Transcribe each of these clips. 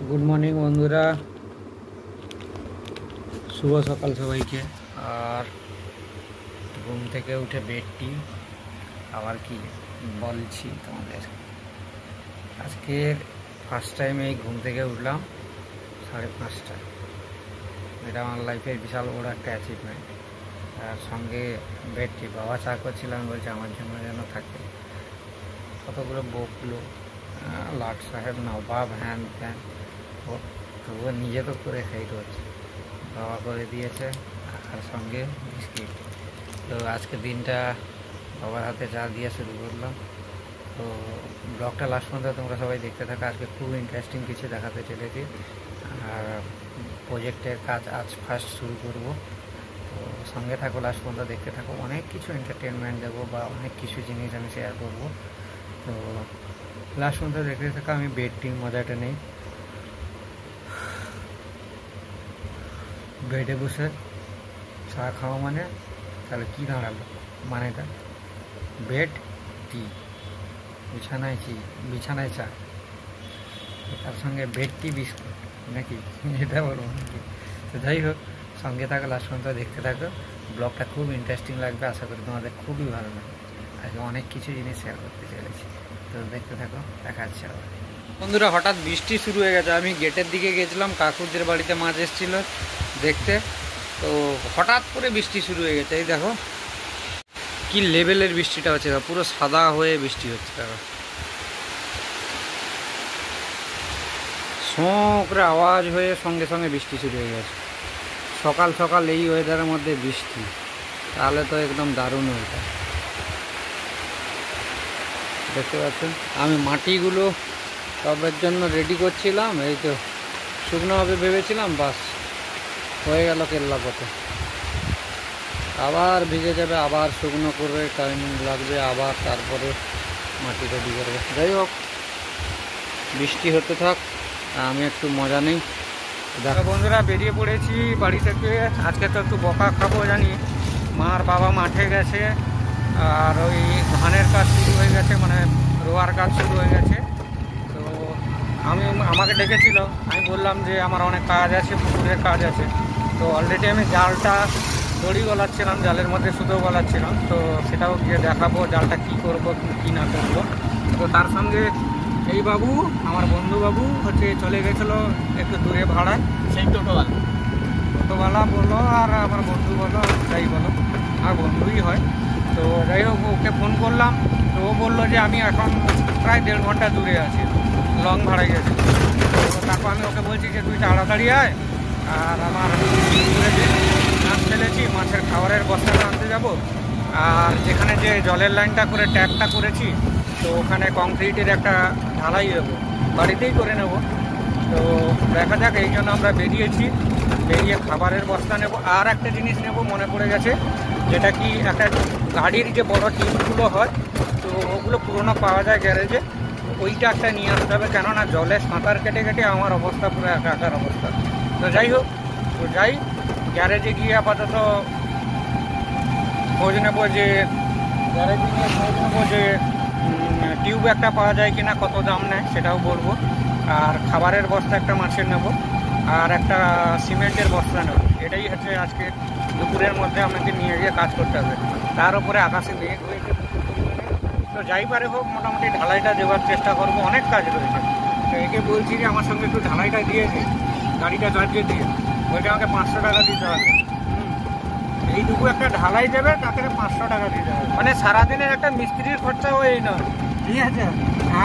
Good morning বন্ধুরা, শুভ সকাল সবাইকে। আর ঘুম থেকে উঠে বেডটি আবার কি বলছি তোমাদের, আজকের ফার্স্ট টাইম এই ঘুম থেকে উঠলাম 5:30টায়। এটা আমার লাইফের বিশাল বড় একটা অ্যাচিভমেন্ট। আর সঙ্গে বেডটি বাবা চা করছিলাম, বলছে আমার জন্য যেন থাকে। কতগুলো বকলো, লাট সাহেব নবাব হ্যান ত্যান, তবুও নিজে তো করে খাই রোজ। বাবা করে দিয়েছে, আর সঙ্গে বিস্কিট। তো আজকে দিনটা বাবার হাতে চা দিয়ে শুরু করলাম। তো ব্লগটা লাস্ট পর্যন্ত তোমরা সবাই দেখতে থাকো। আজকে খুব ইন্টারেস্টিং কিছু দেখাতে চলেছি। আর প্রজেক্টের কাজ আজ ফার্স্ট শুরু করব। তো সঙ্গে থাকো, লাস্ট পর্যন্ত দেখতে থাকো। অনেক কিছু এন্টারটেনমেন্ট দেবো বা অনেক কিছু জিনিস আমি শেয়ার করবো। তো লাস্ট পর্যন্ত দেখতে থাকো। আমি বেডটির মজাটা নেই। বেডে বসে চা খাওয়া মানে তাহলে কী দাঁড়ালো মানেটা? বেড টি, বিছানায় চা, তার সঙ্গে বেড টি বিস্কুট, নাকি এটা বলবো নাকি? তো যাই হোক, সঙ্গে থাকো, লাস্ট পর্যন্ত দেখতে থাকো। ব্লগটা খুব ইন্টারেস্টিং লাগবে, আশা করি তোমাদের খুবই ভালো লাগবে। আজকে অনেক কিছু জিনিস শেয়ার করতে চলেছি। তো দেখতে থাকো, দেখা যাচ্ছে আবার। বন্ধুরা, হঠাৎ বৃষ্টি শুরু হয়ে গেছে। আমি গেটের দিকে গেছিলাম, কাকুদের বাড়িতে মাছ এসেছিল দেখতে। তো হঠাৎ করে বৃষ্টি শুরু হয়ে গেছে। এই দেখো কি লেভেলের বৃষ্টিটা হচ্ছে, পুরো সাদা হয়ে বৃষ্টি হচ্ছে। দেখো শোঁ করে আওয়াজ হয়ে সঙ্গে সঙ্গে বৃষ্টি শুরু হয়ে গেছে। সকাল সকাল এই ওয়েদারের মধ্যে বৃষ্টি, তাহলে তো একদম দারুণ ওয়েদার। দেখতে পাচ্ছেন আমি মাটিগুলো সবের জন্য রেডি করছিলাম। এই তো শুকনো হবে ভেবেছিলাম, বাস হয়ে গেল কেল্লা পথে। আবার ভিজে যাবে, আবার শুকনো করে টাইমিং লাগবে, আবার তারপরে মাটি রেডি করবে। যাই হোক, বৃষ্টি হতে থাক, আমি একটু মজা নেই। দেখো বন্ধুরা, বেরিয়ে পড়েছি বাড়ি থেকে। আজকে তো একটু বকা খাবো জানি। মার বাবা মাঠে গেছে, আর ওই ধানের কাজ শুরু হয়ে গেছে, মানে রোয়ার কাজ শুরু হয়ে গেছে। তো আমাকে ডেকেছিল, আমি বললাম যে আমার অনেক কাজ আছে, পুকুরের কাজ আছে। তো অলরেডি আমি জালটা দড়ি গলাচ্ছিলাম, জালের মধ্যে সুতো গলাচ্ছিলাম। তো সেটাও গিয়ে দেখাবো জালটা কি করব কি না করব। তো তার সঙ্গে এই বাবু, আমার বন্ধু বাবু হচ্ছে চলে গেছিলো একটু দূরে ভাড়ায়, সেই টোটোওয়ালা বলো আর আমার বন্ধু বলো, যাই বলো, আর বন্ধুই হয়। তো যাই হোক, ওকে ফোন করলাম। তো ও বললো যে আমি এখন প্রায় 1.5 ঘন্টা দূরে আছি, লং ভাড়ায় গেছি। তো তারপর আমি ওকে বলছি যে তুই তাড়াতাড়ি আয়, আর আমার মাছ ফেলেছি, মাছের খাবারের বস্তাটা আনতে যাব। আর যেখানে যে জলের লাইনটা করে ট্যাপটা করেছি, তো ওখানে কংক্রিটের একটা ঢালাই দেবো, বাড়িতেই করে নেব। তো দেখা যাক, এই জন্য আমরা বেরিয়েছি। বেরিয়ে খাবারের বস্তা নেব, আর একটা জিনিস নেব মনে পড়ে গেছে, যেটা কি একটা গাড়ির যে বড় টিউবগুলো হয়, তো ওগুলো পুরোনো পাওয়া যায় গ্যারেজে। ওইটা একটা নিয়ে আসতে হবে, কেননা জলে সাঁতার কেটে কেটে আমার অবস্থা পুরো একাকার অবস্থা। তো যাই হোক, তো যাই গ্যারেজে গিয়ে আপাতত খোঁজ নেবো, যে গ্যারেজে গিয়ে খোঁজ নেবো যে টিউব একটা পাওয়া যায় কিনা, কত দাম নেয় সেটাও বলবো। আর খাবারের বস্তা একটা মাছের নেব, আর একটা সিমেন্টের বস্তা নেব। এটাই হচ্ছে আজকে দুপুরের মধ্যে আমাকে নিয়ে গিয়ে কাজ করতে হবে। তার উপরে আকাশে মেঘ হয়েছে। তো যাই পারে হোক, মোটামুটি ঢালাইটা দেওয়ার চেষ্টা করব, অনেক কাজ রয়েছে। তো একে বলছি যে আমার সঙ্গে একটু ঢালাইটা দিয়েছে, গাড়িটা চার্জে দিয়ে, ওইটা আমাকে 500 টাকা দিতে হবে। এইটুকু একটা ঢালাই দেবে, তাকে 500 টাকা দিতে হবে। মানে সারাদিনের একটা মিস্ত্রির খরচাও এই নয়, ঠিক আছে?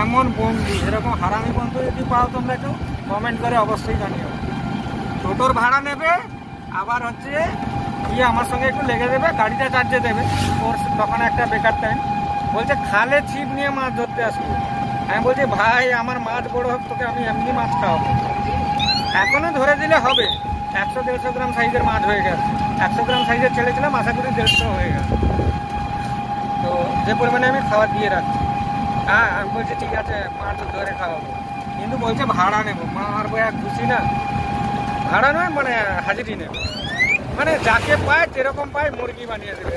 এমন বন্ধু, এরকম হারামি বন্ধু যদি পাও তোমরা, কেউ কমেন্ট করে অবশ্যই জানিও। টোটোর ভাড়া নেবে, আবার হচ্ছে গিয়ে আমার সঙ্গে একটু লেগে দেবে, গাড়িটা চার্জে দেবে। ওর তখন একটা বেকার টাইম। বলছে খালে ছিপ নিয়ে মাছ ধরতে আসবো। আমি বলছি ভাই, আমার মাছ বড় হোক, তোকে আমি এমনি মাছ খাওয়াবো। এখনও ধরে দিলে হবে। 100-150 গ্রাম সাইজের মাছ হয়ে গেছে। 100 গ্রাম সাইজের ছেড়েছিলাম, আশা করি 150 হয়ে গেছে। তো যে পরিমাণে আমি খাবার দিয়ে রাখছি, হ্যাঁ, আমি বলছি ঠিক আছে মাছ ধরে খাওয়াবো, কিন্তু বলছে ভাড়া নেবো। মার বয়া খুশি না, ভাড়া নয় মানে হাজিরি নেবে। মানে যাকে পায় যেরকম পায় মুরগি বানিয়ে দেবে,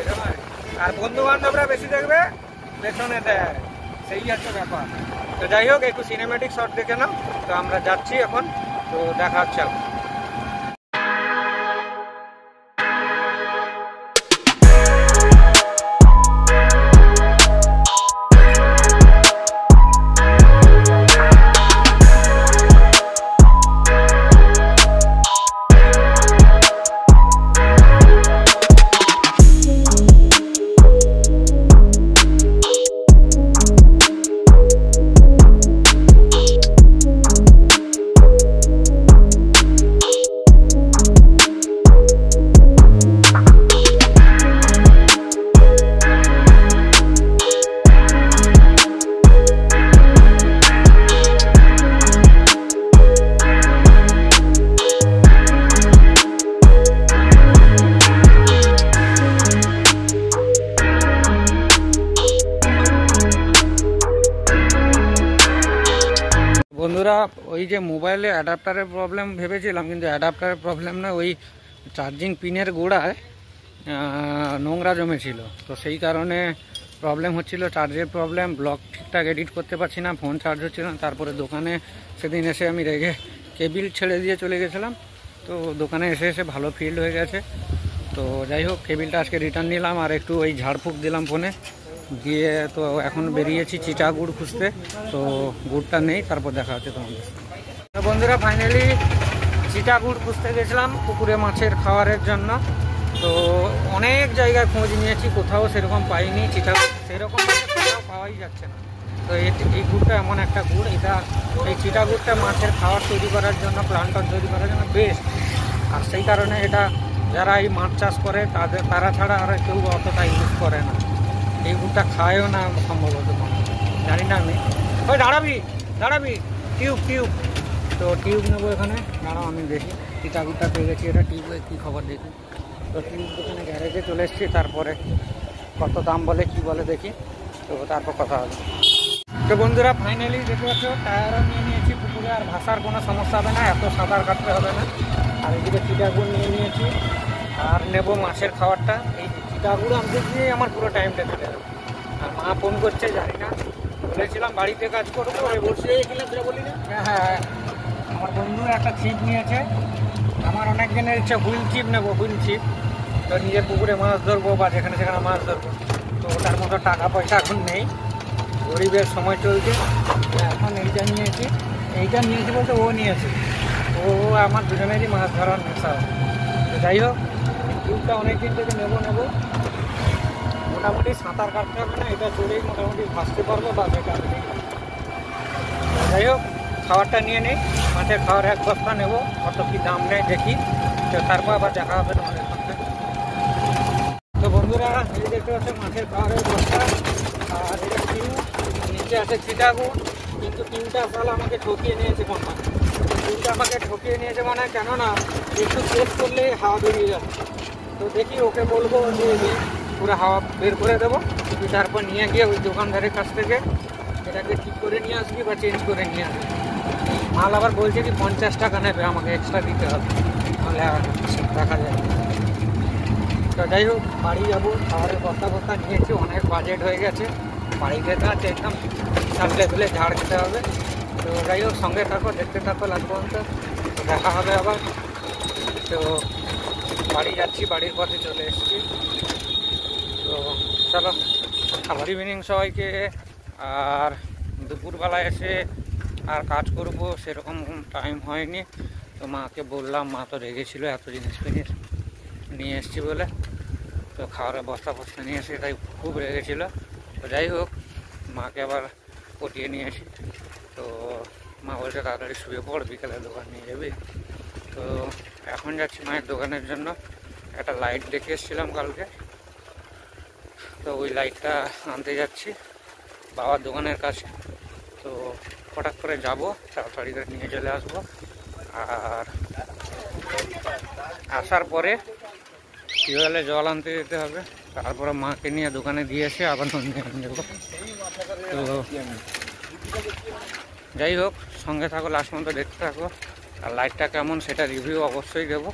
আর বন্ধু বান্ধবরা বেশি দেখবে পেছনে দেয়, সেই হচ্ছে ব্যাপার। তো যাই হোক, একটু সিনেম্যাটিক শট দেখে নাও। তো আমরা যাচ্ছি এখন তো দেখা হচ্ছে আবার। বন্ধুরা, ওই যে মোবাইলে অ্যাডাপ্টারের প্রবলেম ভেবেছিলাম, কিন্তু অ্যাডাপ্টারের প্রবলেম না, ওই চার্জিং পিনের গোড়ায় নোংরা জমেছিল। তো সেই কারণে প্রবলেম হচ্ছিল, চার্জের প্রবলেম, ব্লগ ঠিকঠাক এডিট করতে পারছি না, ফোন চার্জ হচ্ছে না। তারপরে দোকানে সেদিন এসে আমি রেগে কেবিল ছেড়ে দিয়ে চলে গেছিলাম। তো দোকানে এসে এসে ভালো ফিল্ড হয়ে গেছে। তো যাই হোক, কেবিলটা আজকে রিটার্ন নিলাম আর একটু ওই ঝাড়ফুঁক দিলাম ফোনে দিয়ে। তো এখন বেরিয়েছি চিটা গুড় খুঁজতে। তো গুড়টা নেই, তারপর দেখা হচ্ছে তোমাদের। তো বন্ধুরা, ফাইনালি চিটা গুড় খুঁজতে গেছিলাম পুকুরে মাছের খাওয়ারের জন্য। তো অনেক জায়গায় খোঁজ নিয়েছি, কোথাও সেরকম পাইনি চিটা গুড়, সেরকম কোথাও পাওয়াই যাচ্ছে না। তো এই গুড়টা এমন একটা গুড়, এই চিটা গুড়টা মাছের খাবার তৈরি করার জন্য, প্লান্টার তৈরি করার জন্য বেস্ট। আর সেই কারণে এটা যারা এই মাছ চাষ করে তারা ছাড়া আর কেউ অতটা ইউজ করে না। এই গুড়টা খায়ও না সম্ভবত, জানি না আমি। ওই দাঁড়াবি টিউব। তো টিউব নেবো এখানে, দাঁড়াও আমি দেখি। চিটা গুড়টা পেয়ে গেছি, এটা টিউবে কী খবর দেখি। তো টিউব দোকানে গ্যারেজে চলে এসেছি, তারপরে কত দাম বলে কি বলে দেখি, তো তারপর কথা হবে। তো বন্ধুরা, ফাইনালি দেখতে পাচ্ছ টায়ারও নিয়ে নিয়েছি পুকুরে, আর ভাষার কোনো সমস্যা হবে না, এত সাঁতার কাটতে হবে না। আর এদিকে চিটা গুড় নিয়ে নিয়েছি, আর নেবো মাছের খাবারটা। এই চিটা গুড় আনতে গিয়ে আমার পুরো টাইমটা কেটে যাবে। আর মা ফোন করছে, জানি না, বলেছিলাম বাড়িতে কাজ করবো, হ্যাঁ, আমার বন্ধু একটা ছিপ নিয়েছে। আমার অনেক দিনের ইচ্ছা হুইল ছিপ নেবো, হুইল ছিপ। তো নিজের পুকুরে মাছ ধরবো বা যেখানে সেখানে মাছ ধরবো। তো ওটার মতো টাকা পয়সা এখন নেই, গরিবের সময় চলছে। এখন এইটা নিয়েছি বলতে ও নিয়েছে। ও আমার দুজনেরই মাছ ধরার নেশা। তো যাই হোক, টিউবটা অনেকদিন থেকে নেবো। মোটামুটি সাঁতার কাটতে হবে না, এটা চড়েই মোটামুটি ভাসতে পারবো বা বেকার। যাই হোক, খাবারটা নিয়ে নেই, মাছের খাবার এক বস্তা নেবো, কত কী দাম নেয় দেখি। তো তারপর আবার দেখা হবে তোমাদের সঙ্গে। তো বন্ধুরা, এই দেখতে পাচ্ছ মাছের খাবারের বস্তা, আর এটা টিউ, নিচে আছে চিটা গুড়। কিন্তু টিউটা আসলে আমাকে ঠকিয়ে নিয়েছে মানে কেননা একটু টেস্ট করলেই হাওয়া বেরিয়ে যাবে। তো দেখি, ওকে বলবো যে পুরো হাওয়া বের করে দেবো। তারপর নিয়ে গিয়ে ওই দোকানদারের কাছ থেকে এটাকে ঠিক করে নিয়ে আসবি বা চেঞ্জ করে নিয়ে আসবি। মাল আবার বলছে কি 50 টাকা নেবে, আমাকে এক্সট্রা দিতে হবে, তাহলে দেখা যায়। তো যাই হোক, বাড়ি যাবো, খাবারের বস্তা নিয়েছি, অনেক বাজেট হয়ে গেছে। বাড়িতে কাজ একদম সামলে তুলে ঝাড় খেতে হবে। তো যাই হোক, সঙ্গে থাকো, দেখতে থাকো লাস্ট পর্যন্ত, দেখা হবে আবার। তো বাড়ি যাচ্ছি, বাড়ির পথে চলে এসেছি। তো চলো, আবার ইভিনিং সবাইকে। আর দুপুরবেলায় এসে আর কাজ করব সেরকম টাইম হয়নি। তো মাকে বললাম, মা তো রেগেছিল এত জিনিস নিয়ে এসেছি বলে। তো খাবারের বস্তা নিয়ে এসে তাই খুব রেগেছিল। তো যাই হোক, মাকে আবার পটিয়ে নিয়ে আসি। তো মা বলছে তাড়াতাড়ি শুয়ে পড়, বিকেলে দোকান নিয়ে যাবি। তো এখন যাচ্ছি মায়ের দোকানের জন্য। একটা লাইট দেখে এসেছিলাম কালকে, তো ওই লাইটটা আনতে যাচ্ছি বাবার দোকানের কাছে। তো হঠাৎ করে যাবো, তাড়াতাড়ি করে নিয়ে চলে আসবো। আর আসার পরে টিউবওয়েলে জল আনতে যেতে হবে, তারপরে মাকে নিয়ে দোকানে দিয়ে এসে আবার নিয়ে দেবো। তো যাই হোক, সঙ্গে থাকো, লাস্ট পর্যন্ত দেখতে থাকো। আর লাইটটা কেমন সেটা রিভিউ অবশ্যই দেবো।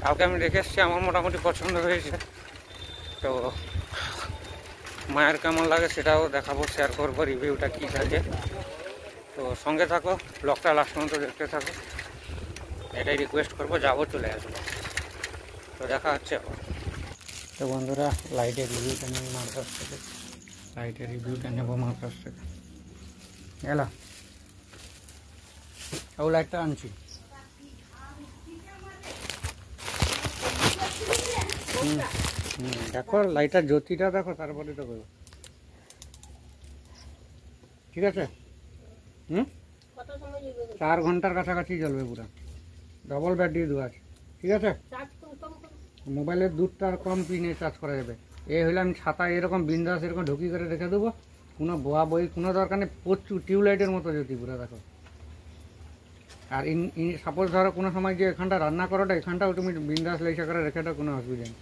কালকে আমি দেখে এসেছি, আমার মোটামুটি পছন্দ হয়েছে। তো মায়ের কেমন লাগে সেটাও দেখাবো, শেয়ার করবো, রিভিউটা কী থাকে। তো সঙ্গে থাকো, ব্লগটা লাস্ট পর্যন্ত দেখতে থাকো। এটাই রিকোয়েস্ট করবো, যাবো, চলে আসবো। তো দেখা হচ্ছে আবার। তো বন্ধুরা, লাইটের রিভিউটা নেব মার কাছ থেকে, লাইটের রিভিউটা নেবো মার কাছ থেকে। এলা ও লাইটটা আনছি। দেখো লাইটার জ্যোতিটা দেখো, তারপরে তো করবো, ঠিক আছে? 4 ঘন্টার কাছাকাছি জ্বলবে পুরো, ডবল ব্যাটারি দেওয়া আছে, ঠিক আছে? মোবাইলের দুধটা আর কম পিনে চার্জ করা যাবে। হইলে আমি ছাতা এরকম বিন্দাস এরকম ঢুকি করে রেখে দেবো, কোনো বোয়া বই কোনো দরকার নেই, প্রচুর টিউবলাইটের মতো জ্যোতি পুরো দেখো। আর সাপোজ ধরো কোনো সময় যে এখানটা রান্না করাটা, এখানটাও তুমি বিন্দাস লেসা করে রেখে দাও, কোনো অসুবিধা নেই,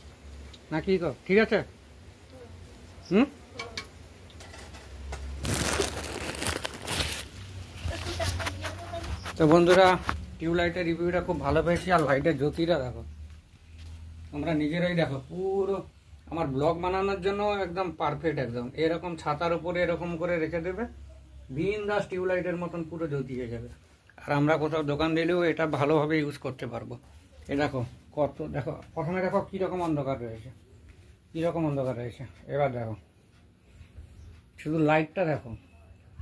না কি কো? ঠিক আছে? তো বন্ধুরা, টিউবলাইটের রিভিউটা খুব ভালো পেয়েছি। আর লাইটের জ্যোতিটা দেখো, তোমরা নিজেরাই দেখো, পুরো আমার ব্লগ বানানোর জন্য একদম পারফেক্ট। একদম এরকম ছাতার উপরে এরকম করে রেখে দেবে, বিন্দাস টিউবলাইটের মতন পুরো জ্যোতি হয়ে যাবে। আর আমরা কোথাও দোকান দিলেও এটা ভালোভাবে ইউজ করতে পারবো। এ দেখো কত, দেখো প্রথমে দেখো কীরকম অন্ধকার রয়েছে, কীরকম অন্ধকার রয়েছে। এবার দেখো শুধু লাইটটা দেখো।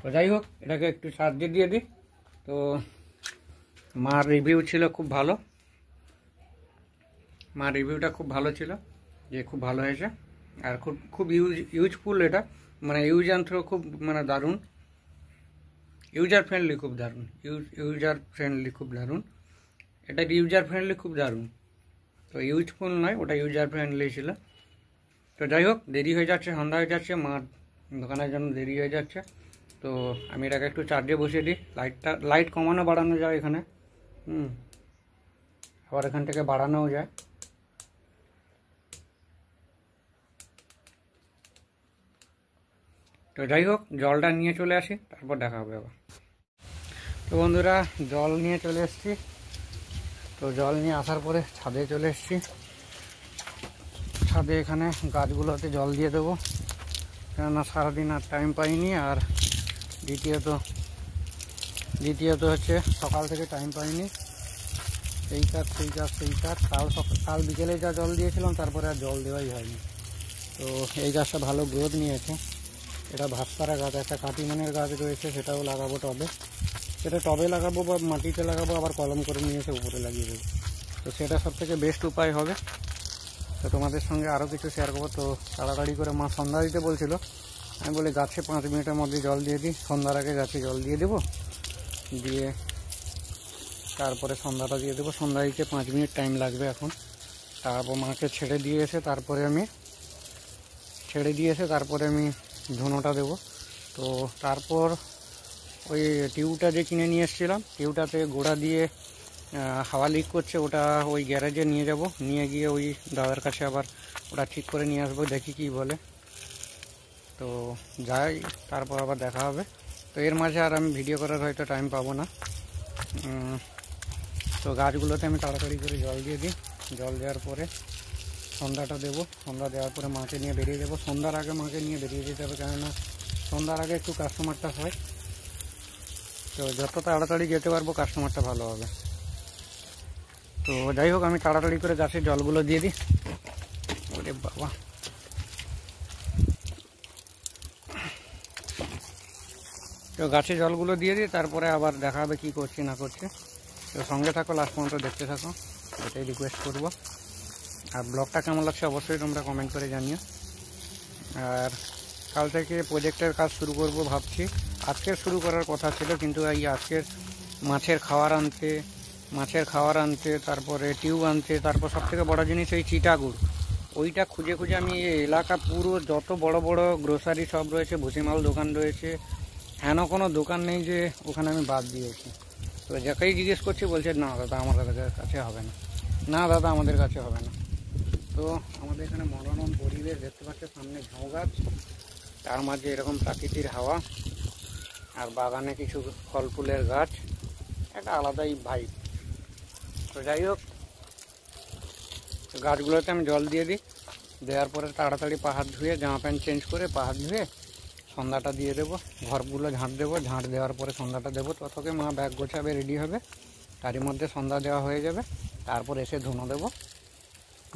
তো যাই হোক, এটাকে একটু চার্জে দিয়ে দিই। তো মার রিভিউ ছিল খুব ভালো, মার রিভিউটা খুব ভালো ছিল, যে খুব ভালো হয়েছে। আর খুব খুব ইউজফুল এটা, মানে ইউজ অ্যান্ড থ্রো খুব মানে দারুণ, ইউজার ফ্রেন্ডলি, খুব দারুণ, ইউজার ফ্রেন্ডলি, খুব দারুণ। এটা ইউজার ফ্রেন্ডলি খুব দারুণ। তো ইউজফুল নয়, ওটা ইউজার ফ্রেন্ডলি ছিল। তো যাই হোক, দেরি হয়ে যাচ্ছে, সন্ধ্যা হয়ে যাচ্ছে, মার দোকানের জন্য দেরি হয়ে যাচ্ছে। তো আমি এটাকে একটু চার্জে বসিয়ে দিই। লাইট কমানো বাড়ানো যায় এখানে, আবার এখান থেকে বাড়ানোও যায়। তো যাই হোক, জলটা নিয়ে চলে আসি, তারপর দেখা হবে আবার। তো বন্ধুরা, জল নিয়ে চলে এসেছি। তো জল নিয়ে আসার পরে ছাদে চলে এসেছি। ছাদে এখানে গাছগুলোতে জল দিয়ে দেবো, কেননা সারাদিন আর টাইম পাইনি। আর দ্বিতীয়ত হচ্ছে সকাল থেকে টাইম পাইনি, এই কাজ সেই কাজ সেই কাজ। কাল বিকেলে যা জল দিয়েছিলাম, তারপরে আর জল দেওয়াই হয়নি। তো এই গাছটা ভালো গ্রোথ নিয়েছে। এটা ভাস্তারা গাছ, একটা কাটিমানের গাছ রয়েছে, সেটাও লাগাবো টবে। সেটা টবে লাগাবো বা মাটিতে লাগাবো, আবার কলম করে নিয়ে এসে উপরে লাগিয়ে দেবো। তো সেটা সবথেকে বেস্ট উপায় হবে। তো তোমাদের সঙ্গে আরও কিছু শেয়ার করবো। তো তাড়াতাড়ি করে মা সন্ধ্যা দিতে বলছিল, আমি বলি গাছে 5 মিনিটের মধ্যে জল দিয়ে দিই, সন্ধ্যার আগে গাছে জল দিয়ে দেবো, দিয়ে তারপরে সন্ধ্যাটা দিয়ে দেবো। সন্ধ্যা দিতে 5 মিনিট টাইম লাগবে এখন। তারপর মাকে ছেড়ে দিয়ে এসে তারপরে আমি ধুনোটা দেবো। তো তারপর ওই টিউবটা যে কিনে নিয়ে এসেছিলাম, টিউবটাতে গোড়া দিয়ে হাওয়া লিক করছে, ওটা ওই গ্যারেজে নিয়ে যাব, নিয়ে গিয়ে ওই দাদার কাছে আবার ওটা ঠিক করে নিয়ে আসবো, দেখি কি বলে। তো যাই, তারপর আবার দেখা হবে। তো এর মাঝে আর আমি ভিডিও করার হয়তো টাইম পাবো না। তো গাছগুলোতে আমি তাড়াতাড়ি করে জল দিয়ে দিই। জল দেওয়ার পরে সন্ধ্যাটা দেবো, সন্ধ্যা দেওয়ার পরে মাকে নিয়ে বেরিয়ে যাবো। সন্ধ্যার আগে মাকে নিয়ে বেরিয়ে যেতে হবে, কেননা সন্ধ্যার আগে একটু কাস্টমারটা হয়। তো যত তাড়াতাড়ি যেতে পারবো কাস্টমারটা ভালো হবে। তো যাই হোক, আমি তাড়াতাড়ি করে গাছের জলগুলো দিয়ে দিই। ওরে বাবা, তো গাছে জলগুলো দিয়ে দিই, তারপরে আবার দেখা হবে কী করছি না করছি। তো সঙ্গে থাকো, লাস্ট পর্যন্ত দেখতে থাকো, এটাই রিকোয়েস্ট করবো। আর ব্লগটা কেমন লাগছে অবশ্যই তোমরা কমেন্ট করে জানিও। আর কাল থেকে প্রজেক্টের কাজ শুরু করব ভাবছি। আজকের শুরু করার কথা ছিল, কিন্তু এই আজকের মাছের খাওয়ার আনতে, তারপরে টিউব আনতে, তারপর সবথেকে বড় জিনিস এই চিটাগুড়, ওইটা খুঁজে আমি এই এলাকা পুরো যত বড় বড় গ্রোসারি শপ রয়েছে, ভুসিমাল দোকান রয়েছে, হেন কোনো দোকান নেই যে ওখানে আমি বাদ দিয়েছি। তো যাকেই জিজ্ঞেস করছি বলছে না দাদা আমাদের কাছে হবে না, না দাদা আমাদের কাছে হবে না। তো আমাদের এখানে মনোরম পরিবেশ দেখতে পাচ্ছে, সামনে ঝাউ গাছ, তার মাঝে এরকম প্রাকৃতিক হাওয়া, আর বাগানে কিছু ফল ফুলের গাছ, একটা আলাদাই ভাইব। তো যাই হোক, গাছগুলোতে আমি জল দিয়ে দিই, দেওয়ার পরে তাড়াতাড়ি পাহাড় ধুয়ে জামা প্যান্ট চেঞ্জ করে পাহাড় ধুয়ে সন্ধ্যাটা দিয়ে দেবো, ঘরগুলো ঝাঁট দেবো, ঝাঁট দেওয়ার পরে সন্ধ্যাটা দেবো। ততকে মা ব্যাগ গোছাবে, রেডি হবে, তারই মধ্যে সন্ধ্যা দেওয়া হয়ে যাবে। তারপর এসে ধুনো দেবো,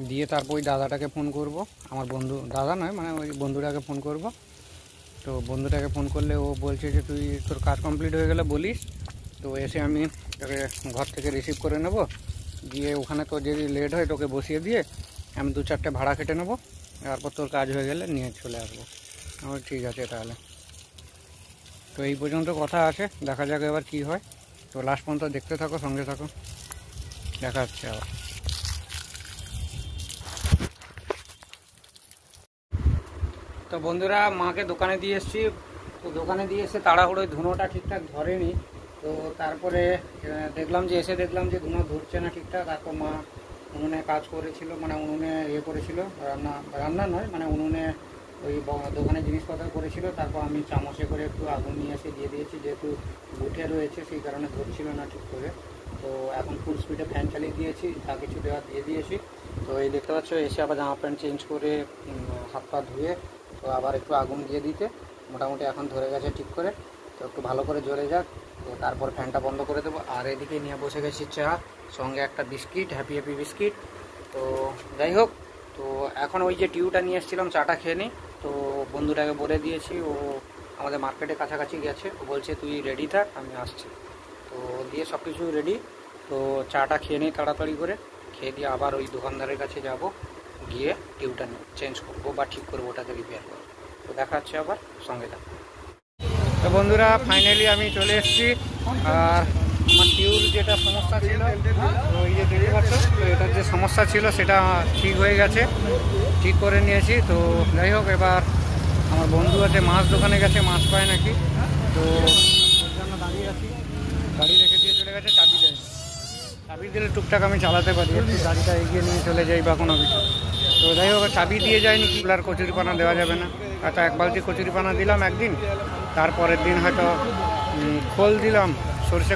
দিয়ে তারপর ওই দাদাটাকে ফোন করব, আমার বন্ধু, দাদা নয় মানে ওই বন্ধুটাকে ফোন করব। তো বন্ধুটাকে ফোন করলে ও বলছে যে তুই তোর কাজ কমপ্লিট হয়ে গেলে বলিস, তো এসে আমি তোকে ঘর থেকে রিসিভ করে নেব, গিয়ে ওখানে তো যদি লেট হয় তোকে বসিয়ে দিয়ে আমি 2-4টে ভাড়া কেটে নেবো, তারপর তোর কাজ হয়ে গেলে নিয়ে চলে আসবো। আমার ঠিক আছে তাহলে। তো এই পর্যন্ত কথা আছে, দেখা যাক এবার কি হয়। তো লাস্ট পর্যন্ত দেখতে থাকো, সঙ্গে থাকো, দেখা হচ্ছে আবার। তো বন্ধুরা, মাকে দোকানে দিয়ে এসেছি। তো দোকানে দিয়ে এসে তাড়াহুড়োয় ধুনোটা ঠিকঠাক ধরেনি। তো তারপরে দেখলাম যে ধুনো ধরছে না ঠিকঠাক। তারপর মা উনুনে কাজ করেছিল, মানে উনুনে করেছিল, রান্না নয় মানে উনুনে ওই দোকানে জিনিসপত্র করেছিল। তারপর আমি চামচে করে একটু আগুন নিয়ে এসে দিয়ে দিয়েছি, যেহেতু উঠে রয়েছে সেই কারণে ধরছিল না ঠিক করে। তো এখন ফুল স্পিডে ফ্যান চালিয়ে দিয়েছি, যা কিছু দেওয়া দিয়ে দিয়েছি। তো এই দেখতে পাচ্ছ, এসে আবার জামা প্যান্ট চেঞ্জ করে হাত পা ধুয়ে তো আবার একটু আগুন দিয়ে দিতে মোটামুটি এখন ধরে গেছে ঠিক করে। তো একটু ভালো করে জ্বলে যাক, তো তারপর ফ্যানটা বন্ধ করে দেবো। আর এদিকে নিয়ে বসে গেছি চা, সঙ্গে একটা বিস্কিট, হ্যাপি বিস্কিট। তো যাই হোক, তো এখন ওই যে টিউটা নিয়ে এসেছিলাম, চাটা খেয়ে নিই। তো বন্ধুটাকে বলে দিয়েছি, ও আমাদের মার্কেটে কাছাকাছি গেছে, ও বলছে তুই রেডি থাক, আমি আসছি। তো দিয়ে সব কিছু রেডি। তো চাটা খেয়ে নিই তাড়াতাড়ি করে, খেয়ে দিয়ে আবার ওই দোকানদারের কাছে যাব, গিয়ে টিউটা চেঞ্জ করবো বা ঠিক করবো, ওটাকে রিপেয়ার করবো। তো দেখা হচ্ছে আবার, সঙ্গে থাকবো। তো বন্ধুরা, ফাইনালি আমি চলে এসেছি। আর আমার টিউর যেটা সমস্যা ছিল, তো এই যে দেখতে পাচ্ছ, তো এটার যে সমস্যা ছিল সেটা ঠিক হয়ে গেছে, ঠিক করে নিয়েছি। তো যাই হোক, এবার আমার বন্ধু আছে, মাছ দোকানে গেছে, মাছ পায় নাকি, তো ওর জন্য দাঁড়িয়ে আছি। গাড়ি রেখে দিয়ে চলে গেছে, চাবি দেয়। চাবি দিলে টুকটাক আমি চালাতে পারি, একটু গাড়িটা এগিয়ে নিয়ে চলে যাই বা কোনো কিছু। তো যাই হোক, চাবি দিয়ে যায়নি, কি আর কচুরিপানা দেওয়া যাবে না। আচ্ছা, 1 বালতি কচুরিপানা দিলাম একদিন, তারপরের দিন হয়তো খোল দিলাম, সর্ষে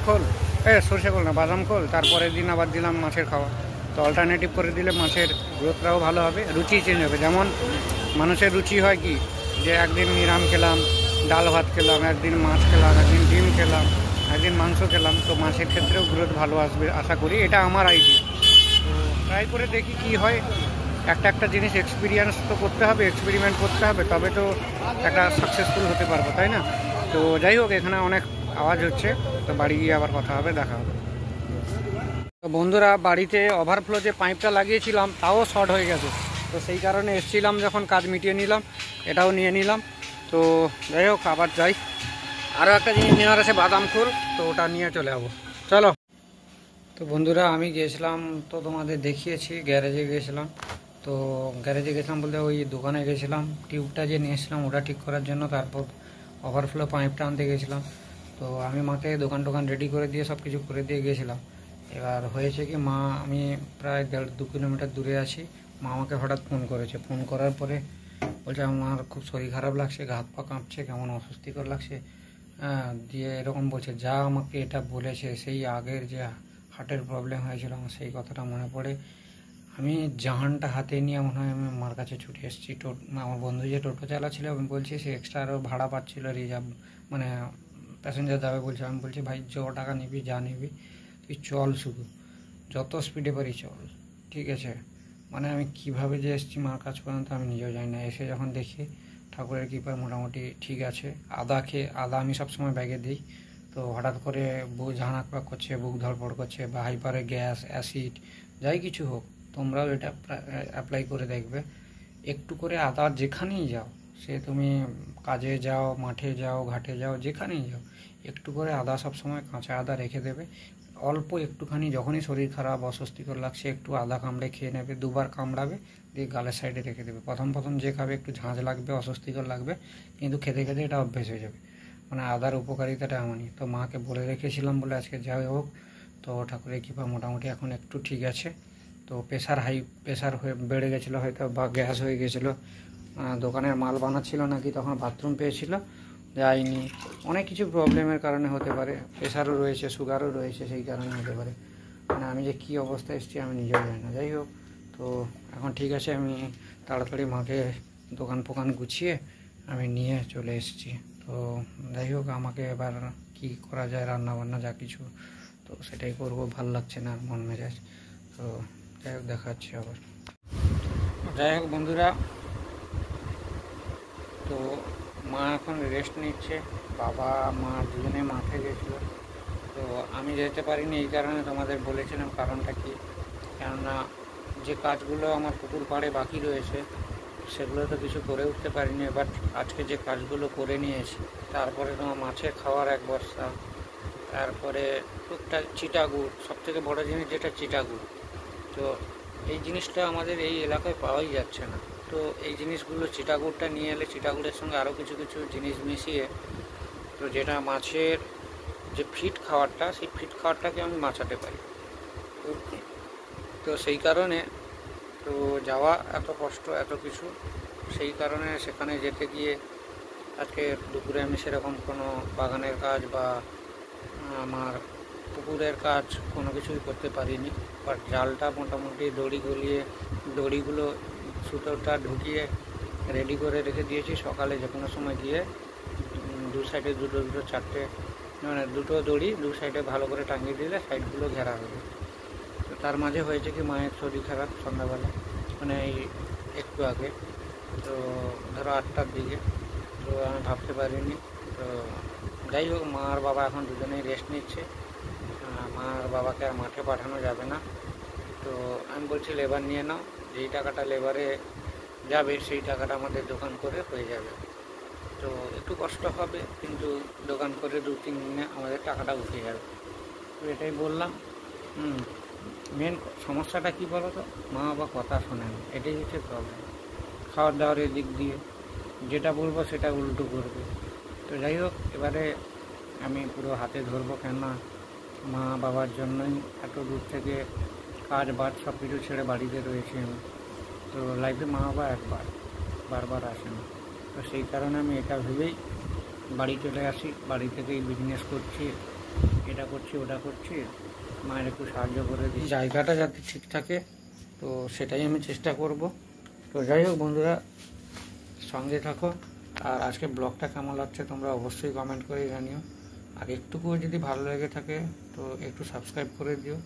খোল না, বাদাম খোল। তারপরের দিন আবার দিলাম মাছের খাওয়া। তো অল্টারনেটিভ করে দিলে মাছের গ্রোথটাও ভালো হবে, রুচি চেঞ্জ হবে। যেমন মানুষের রুচি হয় কি, যে একদিন নিরাম খেলাম, ডাল ভাত খেলাম, একদিন মাছ খেলাম, একদিন ডিম খেলাম, একদিন মাংস খেলাম। তো মাছের ক্ষেত্রেও গ্রোথ ভালো আসবে আশা করি, এটা আমার আইডিয়া। তো ট্রাই করে দেখি কি হয়। একটা জিনিস এক্সপিরিয়েন্স তো করতে হবে, এক্সপেরিমেন্ট করতে হবে, তবে তো একটা সাকসেসফুল হতে পারবো, তাই না? তো যাই হোক, এখানে অনেক আওয়াজ হচ্ছে, তো বাড়ি গিয়ে আবার কথা হবে, দেখা হবে। তো বন্ধুরা, বাড়িতে ওভারফ্লো যে পাইপটা লাগিয়েছিলাম তাও শর্ট হয়ে গেছে। তো সেই কারণে এসেছিলাম, যখন কাজ মিটিয়ে নিলাম, এটাও নিয়ে নিলাম। তো যাই হোক, আবার যাই। আরও একটা জিনিস নেওয়ার আছে, বাদাম ফুল, তো ওটা নিয়ে চলে যাবো, চলো। তো বন্ধুরা, আমি গিয়েছিলাম, তো তোমাদের দেখিয়েছি, গ্যারেজে গিয়েছিলাম। তো গ্যারেজে গেছিলাম বলতে ওই দোকানে গেছিলাম, টিউবটা যে নিয়ে এসেছিলাম ওটা ঠিক করার জন্য। তারপর ওভারফ্লো পাইপটা আনতে গেছিলাম। তো আমি মাকে দোকান রেডি করে দিয়ে সব কিছু করে দিয়ে গিয়েছিলাম। এবার হয়েছে কি, আমি প্রায় 1.5-2 কিলোমিটার দূরে আছি। মা আমাকে হঠাৎ ফোন করেছে, ফোন করার পরে বলছে আমার খুব শরীর খারাপ লাগছে, হাত পা কাঁপছে, কেমন অস্বস্তিকর লাগছে। দিয়ে এরকম বলছে, যা আমাকে এটা বলেছে সেই আগের যে হার্টের প্রবলেম হয়েছিল, আমার সেই কথাটা মনে পড়ে। আমি জাহানটা হাতে নিয়ে মনে হয় আমি মার কাছে ছুটে এসেছি। আমার বন্ধু যে টোটো চালাচ্ছিল, আমি বলছি, সে এক্সট্রা আরও ভাড়া পাচ্ছিল, রিজার্ভ মানে প্যাসেঞ্জার যাবে বলছে। আমি বলছি, ভাই য টাকা নিবি, যা নিবি তুই চল, শুধু যত স্পিডে পারি চল, ঠিক আছে? মানে আমি কিভাবে যে এসেছি মার কাছ পর্যন্ত আমি নিজেও জানি না। এসে যখন দেখি ঠাকুরের কৃপায় মোটামুটি ঠিক আছে। আদা আমি সবসময় ব্যাগে দিই। তো হঠাৎ করে ঝাঁক পাক করছে, বুক ধড়ফড় করছে, বা হাইপারে গ্যাস, অ্যাসিড, যাই কিছু হোক, তোমরাও এটা অ্যাপ্লাই করে দেখবে। একটু করে আদা, যেখানেই যাও, সে তুমি কাজে যাও, মাঠে যাও, ঘাটে যাও, যেখানেই যাও, একটু করে আদা সবসময় কাঁচা আদা রেখে দেবে। অল্প একটুখানি, যখনই শরীর খারাপ, অস্বস্তিকর লাগছে, একটু আদা কামড়ে খেয়ে নেবে, 2বার কামড়াবে, দিয়ে গালের সাইডে রেখে দেবে। প্রথম যে খাবে একটু ঝাঁঝ লাগবে, অস্বস্তিকর লাগবে, কিন্তু খেতে খেতে এটা অভ্যেস হয়ে যাবে। মানে আদার উপকারিতাটা এমনই। তো মাকে বলে রেখেছিলাম বলে আজকে যাই হোক, তো ঠাকুরের কৃপা মোটামুটি এখন একটু ঠিক আছে। তো হাই প্রেশার হয়ে বেড়ে গেছিলো হয়তো, বা গ্যাস হয়ে গেছিলো, দোকানের মাল বানাচ্ছিল নাকি, তখন বাথরুম পেয়েছিল, যায়নি। অনেক কিছু প্রবলেমের কারণে হতে পারে, প্রেশারও রয়েছে, সুগারও রয়েছে, সেই কারণে হতে পারে। মানে আমি যে কী অবস্থায় এসেছি আমি নিজেও জানি না। যাই হোক, তো এখন ঠিক আছে। আমি তাড়াতাড়ি মাকে দোকান গুছিয়ে আমি নিয়ে চলে এসেছি। তো যাই হোক, আমাকে এবার কি করা যায়, রান্না বান্না যা কিছু, তো সেটাই করব, ভাল লাগছে না মন মেজাজ। তো যাই হোক, দেখাচ্ছি আবার। যাই হোক বন্ধুরা, তো মা এখন রেস্ট নিচ্ছে, বাবা মা দুজনে মাঠে গেছিলো। তো আমি যেতে পারিনি, এই কারণে তোমাদের বলেছিলাম কারণটা কি। কেননা যে কাজগুলো আমার পুকুর পাড়ে বাকি রয়েছে সেগুলো তো কিছু করে উঠতে পারিনি। এবার আজকে যে কাজগুলো করে নিয়েছি, তারপরে তোমার মাছের খাওয়ার এক বস্তা, তারপরে টুকটাক চিটাগুড়, সবথেকে বড় জিনিস যেটা চিটাগুড়। তো এই জিনিসটা আমাদের এই এলাকায় পাওয়াই যাচ্ছে না। তো এই জিনিসগুলো, চিটাগুড়টা নিয়ে এলে চিটাগুড়ের সঙ্গে আরও কিছু কিছু জিনিস মিশিয়ে, তো যেটা মাছের যে ফিট খাবারটা, সেই ফিট খাবারটাকে আমি বাঁচাতে পারি। তো সেই কারণে তো যাওয়া এত কষ্ট, এত কিছু, সেই কারণে সেখানে যেতে গিয়ে আজকে দুপুরে আমি সেরকম কোনো বাগানের কাজ বা আমার পুকুরের কাজ কোনো কিছুই করতে পারিনি। বাট জালটা মোটামুটি দড়ি গলিয়ে, দড়িগুলো সুতোটা ঢুকিয়ে রেডি করে রেখে দিয়েছি। সকালে যে কোনো সময় গিয়ে দু সাইডে দুটো চারটে, মানে দুটো দড়ি দু সাইডে ভালো করে টাঙিয়ে দিলে সাইডগুলো ঘেরা হবে। তো তার মাঝে হয়েছে কি, মায়ের শরীর খারাপ সন্ধ্যাবেলা, মানে এই একটু আগে, তো ধরো 8টার দিকে। তো আমি ভাবতে পারিনি। তো যাই হোক, মা আর বাবা এখন দুজনেই রেস্ট নিচ্ছে। মা আর বাবাকে আর মাঠে পাঠানো যাবে না। তো আমি বলছি লেবার নিয়ে নাও, যেই টাকাটা লেবারে যাবে সেই টাকাটা আমাদের দোকান করে হয়ে যাবে। তো একটু কষ্ট হবে, কিন্তু দোকান করে 2-3 দিনে আমাদের টাকাটা উঠে যাবে। তো এটাই বললাম। মেন সমস্যাটা কী বলো তো, মা বাবা কথা শোনে না, এটাই হচ্ছে প্রবলেম। খাওয়ার দাওয়ারের দিক দিয়ে যেটা বলবো সেটা উল্টো করবে। তো যাই হোক, এবারে আমি পুরো হাতে ধরবো, কেননা মা বাবার জন্যই এত দূর থেকে কাজ বাজ সব কিছু ছেড়ে বাড়িতে রয়েছি আমি। তো লাইফে মা বাবা একবার, বারবার আসে না। তো সেই কারণে আমি এটা ভেবেই বাড়ি চলে আসি। বাড়ি থেকেই বিজনেস করছি, এটা করছি ওটা করছি, মায়ের একটু সাহায্য করে দিই, জায়গাটা যাতে ঠিক থাকে। তো সেটাই আমি চেষ্টা করব। তো যাই হোক বন্ধুরা, সঙ্গে থাকো। আর আজকে ব্লগটা কেমন লাগছে তোমরা অবশ্যই কমেন্ট করে জানিও। আর একটুকুও যদি ভালো লেগে থাকে তো একটু সাবস্ক্রাইব করে দিও।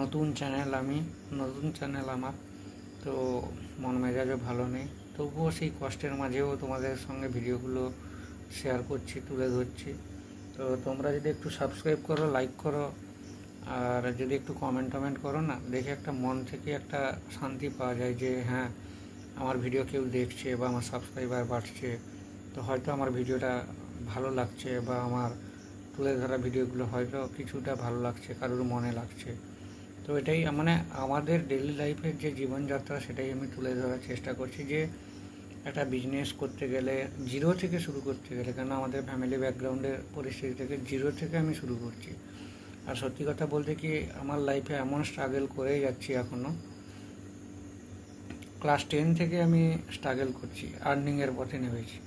নতুন চ্যানেল আমার, তো মন মেজাজও ভালো নেই, তবুও সেই কষ্টের মাঝেও তোমাদের সঙ্গে ভিডিওগুলো শেয়ার করছি, তুলে ধরছি। তো তোমরা যদি একটু সাবস্ক্রাইব করো, লাইক করো, আর যদি একটু কমেন্ট করো না, দেখে একটা মন থেকে একটা শান্তি পাওয়া যায় যে হ্যাঁ, আমার ভিডিও কেউ দেখছে বা আমার সাবস্ক্রাইবার বাড়ছে। তো হয়তো আমার ভিডিওটা ভালো লাগছে, বা আমার তুলে ধরা ভিডিওগুলো হয়তো কিছুটা ভালো লাগছে, কারোর মনে লাগছে। তো এটাই মানে আমাদের ডেইলি লাইফের যে জীবনযাত্রা, সেটাই আমি তুলে ধরার চেষ্টা করছি। যে একটা বিজনেস করতে গেলে জিরো থেকে শুরু করতে গেলে, কেন আমাদের ফ্যামিলি ব্যাকগ্রাউন্ডের পরিস্থিতি থেকে জিরো থেকে আমি শুরু করছি। আর সত্যি কথা বলতে কি, আমার লাইফে এমন স্ট্রাগল করেই যাচ্ছি এখনও। ক্লাস 10 থেকে আমি স্ট্রাগল করছি, আর্নিংয়ের পথে নেমেছি।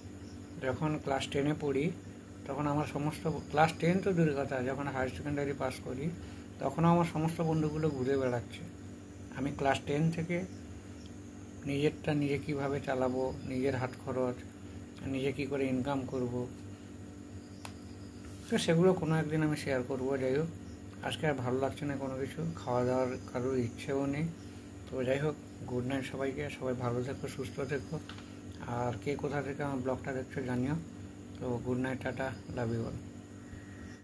যখন ক্লাস 10-এ পড়ি তখন আমার সমস্ত, ক্লাস 10 তো দূরের কথা, যখন হায়ার সেকেন্ডারি পাস করি তখনও আমার সমস্ত বন্ধুগুলো ঘুরে বেড়াচ্ছে। আমি ক্লাস 10 থেকে নিজেরটা নিজে কীভাবে চালাবো, নিজের হাত খরচ, নিজে কী করে ইনকাম করব, তো সেগুলো কোনো একদিন আমি শেয়ার করব। যাই হোক, আজকে আর ভালো লাগছে না কোনো কিছু, খাওয়া দাওয়ার কারোর ইচ্ছেও নেই। তো যাই হোক, গুড নাইট সবাইকে, সবাই ভালো থেকো, সুস্থ থেকো। আর কে কোথা থেকে আমার ব্লগটা দেখছো জানিও। তো good night, tata, love you all.